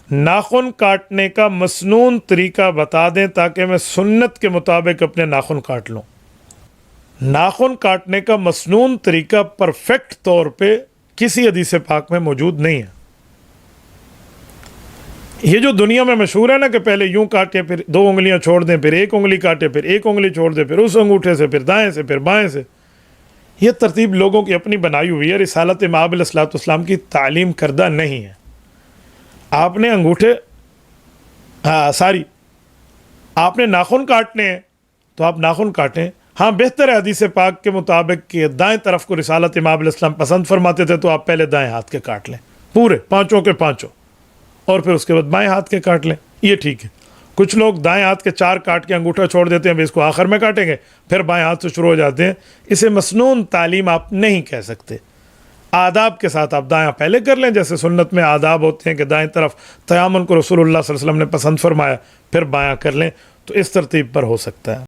ناخن کاٹنے کا مسنون طریقہ بتا دیں تاکہ میں سنت کے مطابق اپنے ناخن کاٹ لوں۔ ناخن کاٹنے کا مسنون طریقہ پرفیکٹ طور پہ کسی حدیث پاک میں موجود نہیں ہے۔ یہ جو دنیا میں مشہور ہے نا کہ پہلے یوں کاٹے پھر 2 انگلیاں چھوڑ دیں، پھر 1 انگلی کاٹے، پھر 1 انگلی چھوڑ دیں، پھر اس انگوٹھے سے، پھر دائیں سے، پھر بائیں سے، یہ ترتیب لوگوں کی اپنی بنائی ہوئی ہے، رسالت مآب علیہ الصلوۃ والسلام کی تعلیم کردہ نہیں ہے۔ آپ نے انگوٹھے آپ نے ناخن کاٹنے ہیں تو آپ ناخن کاٹیں۔ ہاں بہتر ہے حدیث پاک کے مطابق کہ دائیں طرف کو رسالت مآب علیہ السلام پسند فرماتے تھے، تو آپ پہلے دائیں ہاتھ کے کاٹ لیں پورے 5 کے 5، اور پھر اس کے بعد بائیں ہاتھ کے کاٹ لیں، یہ ٹھیک ہے۔ کچھ لوگ دائیں ہاتھ کے 4 کاٹ کے انگوٹھا چھوڑ دیتے ہیں، اس کو آخر میں کاٹیں گے، پھر بائیں ہاتھ سے شروع ہو جاتے ہیں۔ اسے مسنون تعلیم آپ نہیں کہہ سکتے۔ آداب کے ساتھ آپ دائیں پہلے کر لیں، جیسے سنت میں آداب ہوتے ہیں کہ دائیں طرف تیامن کو رسول اللہ صلی اللہ علیہ وسلم نے پسند فرمایا، پھر بایاں کر لیں، تو اس ترتیب پر ہو سکتا ہے۔